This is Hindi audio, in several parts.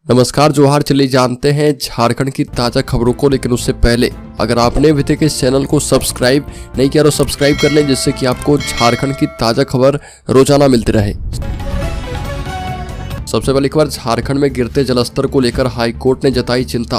नमस्कार जोहार। चलिए जानते हैं झारखंड की ताजा खबरों को, लेकिन उससे पहले अगर आपने अभी तक इस चैनल को सब्सक्राइब नहीं किया तो सब्सक्राइब कर लें, जिससे कि आपको झारखंड की ताजा खबर रोजाना मिलती रहे। सबसे पहले एक बार झारखंड में गिरते जलस्तर को लेकर हाईकोर्ट ने जताई चिंता,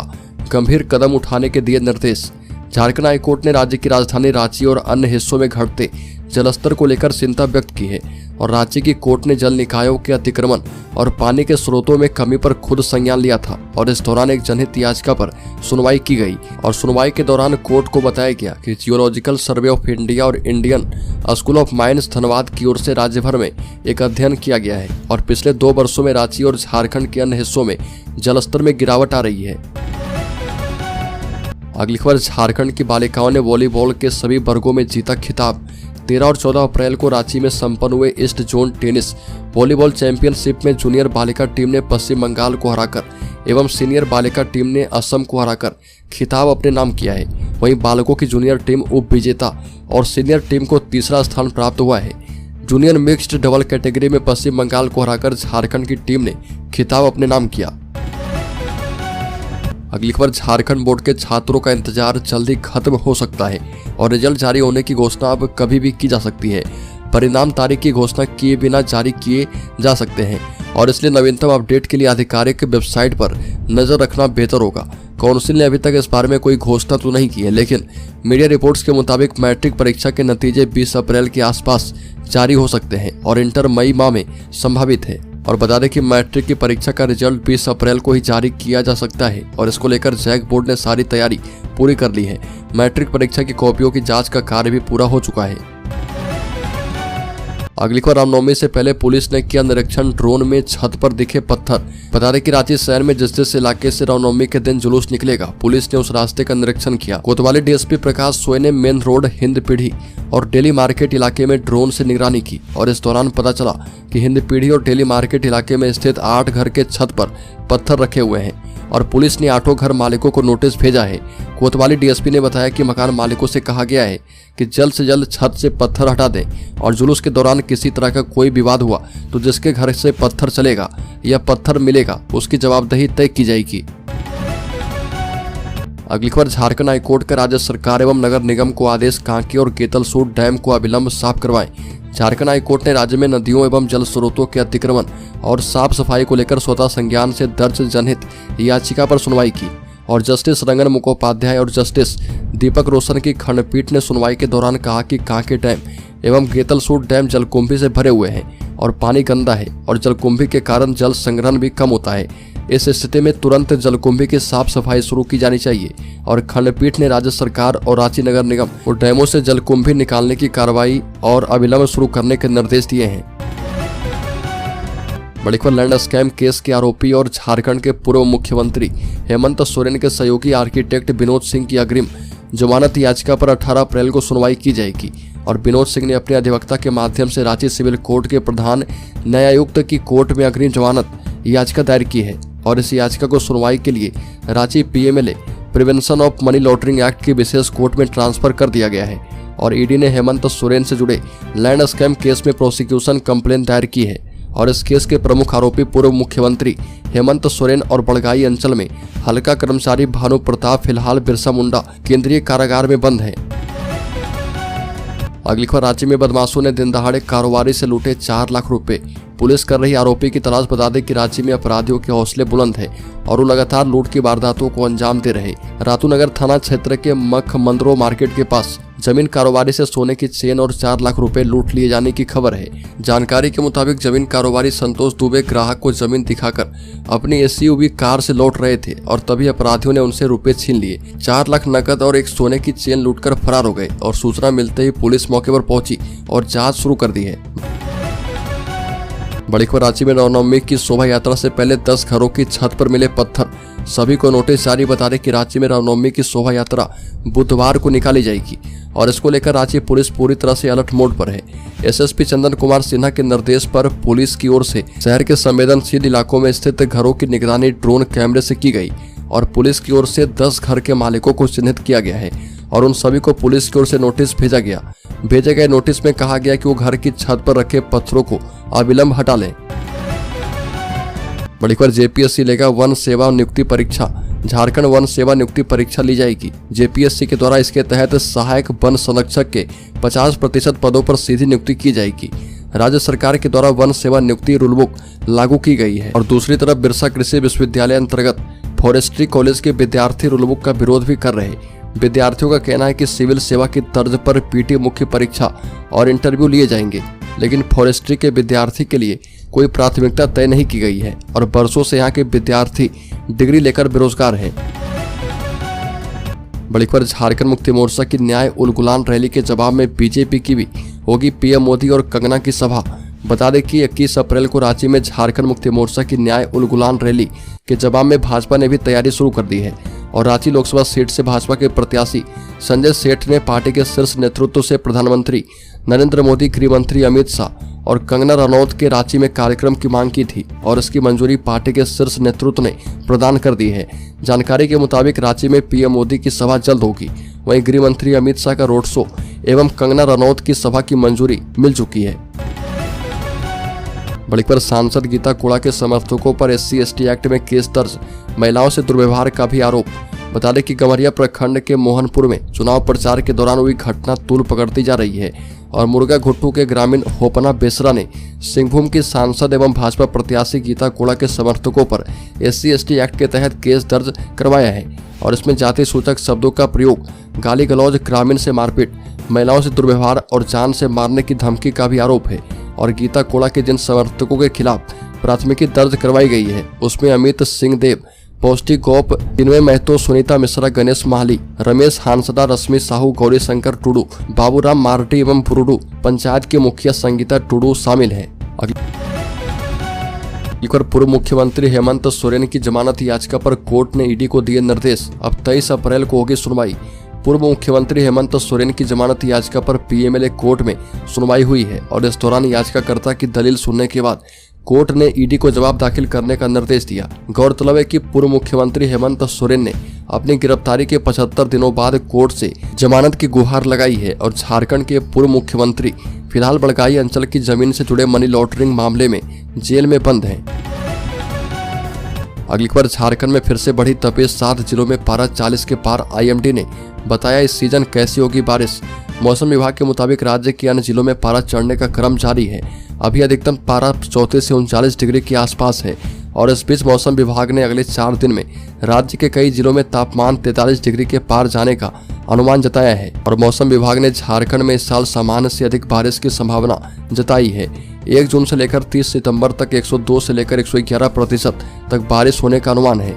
गंभीर कदम उठाने के दिए निर्देश। झारखंड हाईकोर्ट ने राज्य की राजधानी रांची और अन्य हिस्सों में घटते जलस्तर को लेकर चिंता व्यक्त की है और राज्य की कोर्ट ने जल निकायों के अतिक्रमण और पानी के स्रोतों में कमी पर खुद संज्ञान लिया था और इस दौरान एक जनहित याचिका पर सुनवाई की गई और सुनवाई के दौरान कोर्ट को बताया गया कि जियोलॉजिकल सर्वे ऑफ इंडिया और Indian school of mines Dhanbad की ओर से राज्य भर में एक अध्ययन किया गया है और पिछले 2 वर्षों में रांची और झारखंड के अन्य हिस्सों में जलस्तर में गिरावट आ रही है। अगली खबर, झारखंड की बालिकाओं ने वॉलीबॉल के सभी वर्गों में जीता खिताब। 13 और 14 अप्रैल को रांची में संपन्न हुए east zone tennis volleyball championship में जूनियर बालिका टीम ने पश्चिम बंगाल को हराकर एवं सीनियर बालिका टीम ने असम को हराकर खिताब अपने नाम किया है। वहीं बालकों की जूनियर टीम उप विजेता और सीनियर टीम को तीसरा स्थान प्राप्त हुआ है। जूनियर मिक्स्ड डबल कैटेगरी में पश्चिम बंगाल को हराकर झारखंड की टीम ने खिताब अपने नाम किया। अगली खबर, झारखंड बोर्ड के छात्रों का इंतजार जल्दी खत्म हो सकता है और रिजल्ट जारी होने की घोषणा अब कभी भी की जा सकती है। परिणाम तारीख की घोषणा किए बिना जारी किए जा सकते हैं और इसलिए नवीनतम अपडेट के लिए आधिकारिक वेबसाइट पर नजर रखना बेहतर होगा। काउंसिल ने अभी तक इस बारे में कोई घोषणा तो नहीं की है, लेकिन मीडिया रिपोर्ट्स के मुताबिक मैट्रिक परीक्षा के नतीजे 20 अप्रैल के आसपास जारी हो सकते हैं और इंटर मई माह में संभावित है। और बता दें कि मैट्रिक की परीक्षा का रिजल्ट 20 अप्रैल को ही जारी किया जा सकता है और इसको लेकर जैक बोर्ड ने सारी तैयारी पूरी कर ली है। मैट्रिक परीक्षा की कॉपियों की जांच का कार्य भी पूरा हो चुका है। अगली खबर, रामनवमी से पहले पुलिस ने किया निरीक्षण, ड्रोन में छत पर दिखे पत्थर। बता दें कि रांची शहर में जिस इलाके से रामनवमी के दिन जुलूस निकलेगा, पुलिस ने उस रास्ते का निरीक्षण किया। कोतवाली डीएसपी प्रकाश सोय ने मेन रोड, हिंद पीढ़ी और डेली मार्केट इलाके में ड्रोन से निगरानी की और इस दौरान पता चला कि हिंद पीढ़ी और डेली मार्केट इलाके में स्थित 8 घर के छत पर पत्थर रखे हुए हैं और पुलिस ने 8 घर मालिकों को नोटिस भेजा है। कोतवाली डीएसपी ने बताया कि मकान मालिकों से कहा गया है कि जल्द से जल्द छत से पत्थर हटा दें और जुलूस के दौरान किसी तरह का कोई विवाद हुआ तो जिसके घर से पत्थर चलेगा या पत्थर मिलेगा उसकी जवाबदेही तय की जाएगी। अगली खबर, झारखंड हाईकोर्ट का राज्य सरकार एवं नगर निगम को आदेश, कांके और गेतलसूट डैम को अविलंब साफ करवाएं। झारखंड हाईकोर्ट ने राज्य में नदियों एवं जल स्रोतों के अतिक्रमण और साफ सफाई को लेकर स्वतः संज्ञान से दर्ज जनहित याचिका पर सुनवाई की और जस्टिस रंगन मुखोपाध्याय और जस्टिस दीपक रोशन की खंडपीठ ने सुनवाई के दौरान कहा कि कांके डैम एवं गेतलसूट डैम जलकुंभी से भरे हुए हैं और पानी गंदा है और जलकुंभी के कारण जल संग्रहण भी कम होता है। इस स्थिति में तुरंत जलकुंभी की साफ सफाई शुरू की जानी चाहिए और खंडपीठ ने राज्य सरकार और रांची नगर निगम और डैमों से जलकुंभी निकालने की कार्रवाई और अविलंब शुरू करने के निर्देश दिए हैं। बड़ी खबर, लैंड स्कैम केस के आरोपी और झारखंड के पूर्व मुख्यमंत्री हेमंत सोरेन के सहयोगी आर्किटेक्ट विनोद सिंह की अग्रिम जमानत याचिका पर 18 अप्रैल को सुनवाई की जाएगी और विनोद सिंह ने अपने अधिवक्ता के माध्यम से रांची सिविल कोर्ट के प्रधान न्यायायुक्त की कोर्ट में अग्रिम जमानत याचिका दायर की है और इस याचिका को सुनवाई के लिए Ranchi PMLA prevention of money laundering act की विशेष कोर्ट में ट्रांसफर कर दिया गया है और ईडी ने हेमंत सोरेन से जुड़े लैंड स्कैम केस में प्रोसिक्यूशन कंप्लेंट दायर की है और इस केस के प्रमुख आरोपी पूर्व मुख्यमंत्री हेमंत सोरेन और बड़गाई अंचल में हल्का कर्मचारी भानु प्रताप फिलहाल बिरसा मुंडा केंद्रीय कारागार में बंद है। अगली खबर, राज्य में बदमाशों ने दिन दहाड़े कारोबारी से लूटे 4 लाख रुपए, पुलिस कर रही आरोपी की तलाश। बता दें कि राज्य में अपराधियों के हौसले बुलंद हैं और वो लगातार लूट की वारदातों को अंजाम दे रहे। रातूनगर थाना क्षेत्र के मख मंदरो मार्केट के पास जमीन कारोबारी से सोने की चेन और 4 लाख रुपए लूट लिए जाने की खबर है। जानकारी के मुताबिक जमीन कारोबारी संतोष दुबे ग्राहक को जमीन दिखाकर अपनी एसयूवी कार से लौट रहे थे और तभी अपराधियों ने उनसे रुपए छीन लिए। 4 लाख नकद और एक सोने की चेन लूटकर फरार हो गए और सूचना मिलते ही पुलिस मौके पर पहुंची और जांच शुरू कर दी है। बड़ी खबर, रांची में रामनवमी की शोभा यात्रा से पहले 10 घरों की छत पर मिले पत्थर, सभी को नोटिस जारी। बता दें कि रांची में रामनवमी की शोभा यात्रा बुधवार को निकाली जाएगी और इसको लेकर रांची पुलिस पूरी तरह से अलर्ट मोड पर है। एसएसपी चंदन कुमार सिन्हा के निर्देश पर पुलिस की ओर से शहर के संवेदनशील इलाकों में स्थित घरों की निगरानी ड्रोन कैमरे से की गई और पुलिस की ओर से 10 घर के मालिकों को चिन्हित किया गया है और उन सभी को पुलिस की ओर से नोटिस भेजा गया। भेजे गए नोटिस में कहा गया कि वो घर की छत पर रखे पत्थरों को अविलंब हटा लें। बड़ी खबर जेपीएससी लेगा वन सेवा नियुक्ति परीक्षा। झारखंड वन सेवा नियुक्ति परीक्षा ली जाएगी। जेपीएससी के द्वारा इसके तहत सहायक वन संरक्षक के 50% पदों पर सीधी नियुक्ति की जाएगी। राज्य सरकार के द्वारा वन सेवा नियुक्ति रूल बुक लागू की गई है और दूसरी तरफ बिरसा कृषि विश्वविद्यालय अंतर्गत फॉरेस्ट्री कॉलेज के विद्यार्थी रूल बुक का विरोध भी कर रहे हैं। विद्यार्थियों का कहना है कि सिविल सेवा की तर्ज पर पीटी मुख्य परीक्षा और इंटरव्यू लिए जाएंगे, लेकिन फॉरेस्ट्री के विद्यार्थी के लिए कोई प्राथमिकता तय नहीं की गई है और बरसों से यहाँ के विद्यार्थी डिग्री लेकर बेरोजगार हैं। बड़ी खबर झारखंड मुक्ति मोर्चा की न्याय उलगुलान रैली के जवाब में बीजेपी की भी होगी पीएम मोदी और कंगना की सभा। बता दें कि 21 अप्रैल को रांची में झारखंड मुक्ति मोर्चा की न्याय उलगुलान रैली के जवाब में भाजपा ने भी तैयारी शुरू कर दी है और रांची लोकसभा सीट से भाजपा के प्रत्याशी संजय सेठ ने पार्टी के शीर्ष नेतृत्व से प्रधानमंत्री नरेंद्र मोदी, गृह मंत्री अमित शाह और कंगना रनौत के रांची में कार्यक्रम की मांग की थी और इसकी मंजूरी पार्टी के शीर्ष नेतृत्व ने प्रदान कर दी है। जानकारी के मुताबिक रांची में पीएम मोदी की सभा जल्द होगी, वहीं गृह मंत्री अमित शाह का रोड शो एवं कंगना रनौत की सभा की मंजूरी मिल चुकी है। बड़ी खबर सांसद गीता कोड़ा के समर्थकों पर SC/ST एक्ट में केस दर्ज, महिलाओं से दुर्व्यवहार का भी आरोप। बता दें कि गमरिया प्रखंड के मोहनपुर में चुनाव प्रचार के दौरान हुई घटना तूल पकड़ती जा रही है और मुर्गा घुट्टू के ग्रामीण होपना बेसरा ने सिंहभूम की सांसद एवं भाजपा प्रत्याशी गीता कोड़ा के समर्थकों पर SC/ST एक्ट के तहत केस दर्ज करवाया है और इसमें जाति सूचक शब्दों का प्रयोग, गाली गलौज, ग्रामीण से मारपीट, महिलाओं से दुर्व्यवहार और जान से मारने की धमकी का भी आरोप है। और गीता कोड़ा के जिन समर्थकों के खिलाफ प्राथमिकी दर्ज करवाई गई है उसमें अमित सिंह देव, पौष्टिक गोप, चिन्मय महतो, सुनीता मिश्रा, गणेश माहली, रमेश हांसदा, रश्मि साहू, गौरी शंकर टुडू, बाबूराम मार्टी एवं पुरुडू पंचायत की मुखिया संगीता टुडू शामिल है। पूर्व मुख्यमंत्री हेमंत सोरेन की जमानत याचिका पर कोर्ट ने ईडी को दिए निर्देश। अब 23 अप्रैल को होगी सुनवाई। पूर्व मुख्यमंत्री हेमंत सोरेन की जमानत याचिका पर पीएमएलए कोर्ट में सुनवाई हुई है और इस दौरान याचिकाकर्ता की दलील सुनने के बाद कोर्ट ने ईडी को जवाब दाखिल करने का निर्देश दिया। गौरतलब है कि पूर्व मुख्यमंत्री हेमंत सोरेन ने अपनी गिरफ्तारी के 75 दिनों बाद कोर्ट से जमानत की गुहार लगाई है और झारखंड के पूर्व मुख्यमंत्री फिलहाल बड़गाई अंचल की जमीन से जुड़े मनी लॉन्ड्रिंग मामले में जेल में बंद हैं। अगली खबर झारखंड में फिर से बढ़ी तपेश, 7 जिलों में पारा 40 के पार। IMD ने बताया इस सीजन कैसी होगी बारिश। मौसम विभाग के मुताबिक राज्य के अन्य जिलों में पारा चढ़ने का क्रम जारी है। अभी अधिकतम पारा 34 से 39 डिग्री के आसपास है और इस बीच मौसम विभाग ने अगले 4 दिन में राज्य के कई जिलों में तापमान 43 डिग्री के पार जाने का अनुमान जताया है और मौसम विभाग ने झारखंड में इस साल सामान्य से अधिक बारिश की संभावना जताई है। 1 जून से लेकर 30 सितंबर तक 102 से लेकर 111% तक बारिश होने का अनुमान है।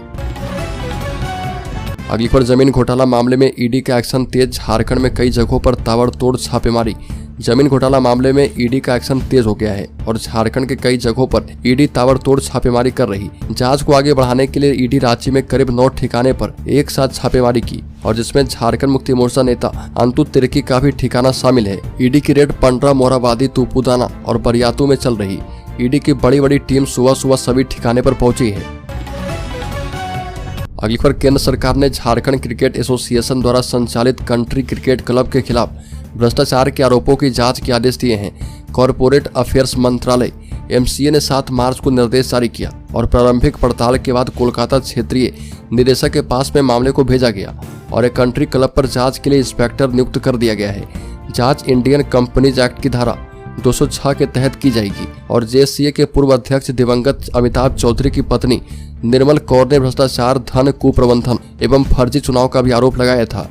अगली खबर जमीन घोटाला मामले में ईडी का एक्शन तेज। झारखंड में कई जगहों पर ताबड़तोड़ छापेमारी। जमीन घोटाला मामले में ईडी का एक्शन तेज हो गया है और झारखंड के कई जगहों पर ईडी ताबड़तोड़ छापेमारी कर रही। जांच को आगे बढ़ाने के लिए ईडी रांची में करीब 9 ठिकाने पर एक साथ छापेमारी की और जिसमें झारखंड मुक्ति मोर्चा नेता अंतु तिर्की का भी ठिकाना शामिल है। ईडी की रेड पंडरा, मोराबादी, तुपुदाना और बरियातू में चल रही। ईडी की बड़ी टीम सुबह सुबह सभी ठिकाने पर पहुंची है। अगली खबर केंद्र सरकार ने झारखंड क्रिकेट एसोसिएशन द्वारा संचालित कंट्री क्रिकेट क्लब के खिलाफ भ्रष्टाचार के आरोपों की जांच के आदेश दिए हैं। कॉरपोरेट अफेयर्स मंत्रालय MCA ने 7 मार्च को निर्देश जारी किया और प्रारंभिक पड़ताल के बाद कोलकाता क्षेत्रीय निदेशक के पास में मामले को भेजा गया और एक कंट्री क्लब पर जांच के लिए इंस्पेक्टर नियुक्त कर दिया गया है। जांच इंडियन कंपनीज एक्ट की धारा 206 के तहत की जाएगी और JCA के पूर्व अध्यक्ष दिवंगत अमिताभ चौधरी की पत्नी निर्मल कौर ने भ्रष्टाचार, धन कुप्रबंधन एवं फर्जी चुनाव का भी आरोप लगाया था।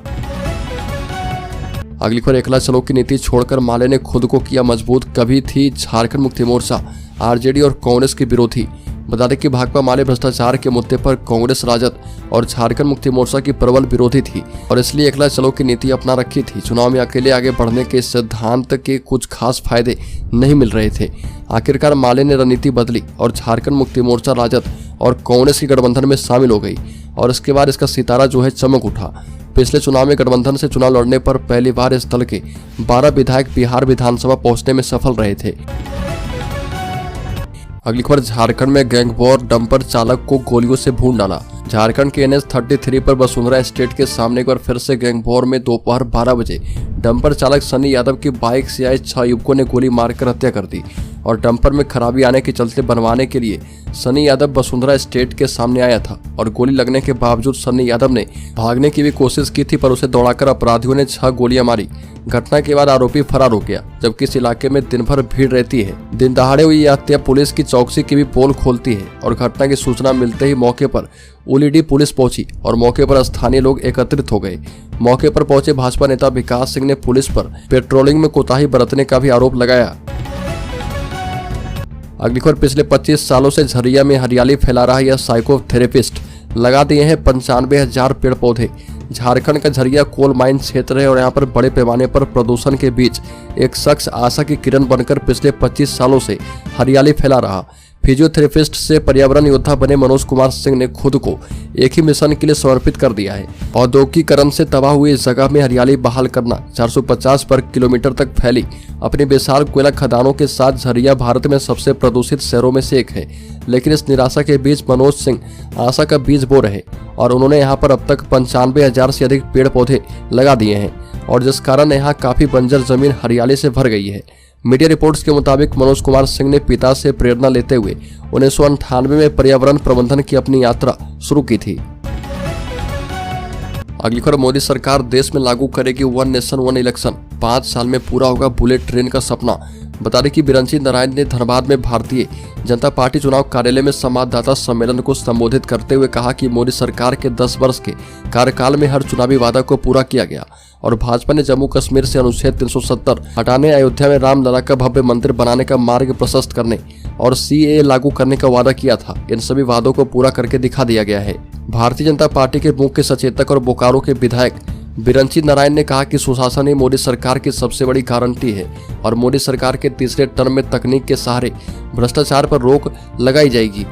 अगली खबर एकला चलो की नीति छोड़कर माले ने खुद को किया मजबूत। कभी थी झारखंड मुक्ति मोर्चा RJD और कांग्रेस के विरोधी। बता दें कि भाकपा माले भ्रष्टाचार के मुद्दे पर कांग्रेस, राजद और झारखंड मुक्ति मोर्चा की प्रबल विरोधी थी और इसलिए एकला चलो की नीति अपना रखी थी। चुनाव में अकेले आगे बढ़ने के सिद्धांत के कुछ खास फायदे नहीं मिल रहे थे। आखिरकार माले ने रणनीति बदली और झारखंड मुक्ति मोर्चा, राजद और कांग्रेस की गठबंधन में शामिल हो गई और इसके बाद इसका सितारा जो है चमक उठा। पिछले चुनाव में गठबंधन से चुनाव लड़ने पर पहली बार इस दल के 12 विधायक बिहार विधानसभा पहुंचने में सफल रहे थे। अगली खबर झारखंड में गैंगवॉर, डंपर चालक को गोलियों से भून डाला। झारखंड के NH 33 पर वसुंधरा एस्टेट के सामने एक बार फिर से गैंगवॉर में दोपहर 12 बजे डंपर चालक सनी यादव की बाइक से आए 6 युवकों ने गोली मारकर हत्या कर दी और डंपर में खराबी आने के चलते बनवाने के लिए सनी यादव वसुंधरा स्टेट के सामने आया था और गोली लगने के बावजूद सनी यादव ने भागने की भी कोशिश की थी, पर उसे दौड़ाकर अपराधियों ने 6 गोलियां मारी। घटना के बाद आरोपी फरार हो गया। जबकि इस इलाके में दिन भर भीड़ रहती है। दिन दहाड़े हुई यह हत्या पुलिस की चौकसी की भी पोल खोलती है और घटना की सूचना मिलते ही मौके पर उलीडी पुलिस पहुंची और मौके पर स्थानीय लोग एकत्रित हो गए। मौके पर पहुंचे भाजपा नेता विकास सिंह ने पुलिस पर पेट्रोलिंग में कोताही बरतने का भी आरोप लगाया। अगली खबर, पिछले 25 सालों से झरिया में हरियाली फैला रहा यह साइको थेरेपिस्ट लगा दिए हैं 95,000 पेड़ पौधे। झारखंड का झरिया कोल माइन क्षेत्र है और यहाँ पर बड़े पैमाने पर प्रदूषण के बीच एक शख्स आशा की किरण बनकर पिछले 25 सालों से हरियाली फैला रहा। फिजियोथेरेपिस्ट से पर्यावरण योद्धा बने मनोज कुमार सिंह ने खुद को एक ही मिशन के लिए समर्पित कर दिया है। औद्योगिकीकरण से तबाह हुई इस जगह में हरियाली बहाल करना। 450 वर्ग किलोमीटर तक फैली अपनी विशाल कोयला खदानों के साथ झरिया भारत में सबसे प्रदूषित शहरों में से एक है। लेकिन इस निराशा के बीच मनोज सिंह आशा का बीज बो रहे और उन्होंने यहाँ पर अब तक 95,000 से अधिक पेड़ पौधे लगा दिए हैं और जिस कारण यहाँ काफी बंजर जमीन हरियाली से भर गई है। मीडिया रिपोर्ट्स के मुताबिक मनोज कुमार सिंह ने पिता से प्रेरणा लेते हुए 1998 में पर्यावरण प्रबंधन की अपनी यात्रा शुरू की थी। अगली खबर, मोदी सरकार देश में लागू करेगी 1 नेशन 1 इलेक्शन। 5 साल में पूरा होगा बुलेट ट्रेन का सपना। बता दें कि बिरंची नारायण ने धनबाद में भारतीय जनता पार्टी चुनाव कार्यालय में संवाददाता सम्मेलन को संबोधित करते हुए कहा कि मोदी सरकार के 10 वर्ष के कार्यकाल में हर चुनावी वादा को पूरा किया गया और भाजपा ने जम्मू कश्मीर से अनुच्छेद 370 हटाने, अयोध्या में रामलला का भव्य मंदिर बनाने का मार्ग प्रशस्त करने और CAA लागू करने का वादा किया था। इन सभी वादों को पूरा करके दिखा दिया गया है। भारतीय जनता पार्टी के मुख्य सचेतक और बोकारो के विधायक बिरंची नारायण ने कहा कि सुशासन ही मोदी सरकार की सबसे बड़ी गारंटी है और मोदी सरकार के तीसरे टर्म में तकनीक के सहारे भ्रष्टाचार पर रोक लगाई जाएगी।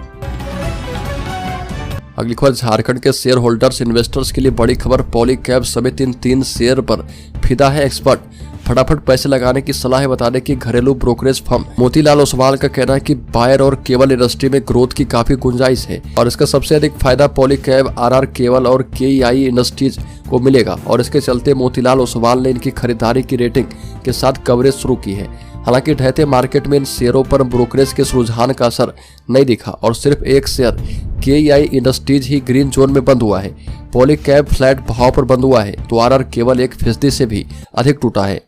अगली खबर, झारखंड के शेयर होल्डर्स इन्वेस्टर्स के लिए बड़ी खबर। पॉलीकैब समेत इन 3 शेयर पर फिदा है एक्सपर्ट। फटाफट पैसे लगाने की सलाह है। बता दें कि घरेलू ब्रोकरेज फर्म मोतीलाल ओसवाल का कहना है कि बायर और केबल इंडस्ट्री में ग्रोथ की काफी गुंजाइश है और इसका सबसे अधिक फायदा पॉलीकैब, RR केबल और KEI इंडस्ट्रीज को मिलेगा और इसके चलते मोतीलाल ओसवाल ने इनकी खरीदारी की रेटिंग के साथ कवरेज शुरू की है। हालांकि ढहते मार्केट में इन शेयरों पर ब्रोकरेज के रुझान का असर नहीं दिखा और सिर्फ एक शेयर KEI इंडस्ट्रीज ही ग्रीन जोन में बंद हुआ है। पॉलीकैब फ्लैट भाव पर बंद हुआ है तो RR केवल 1% से भी अधिक टूटा है।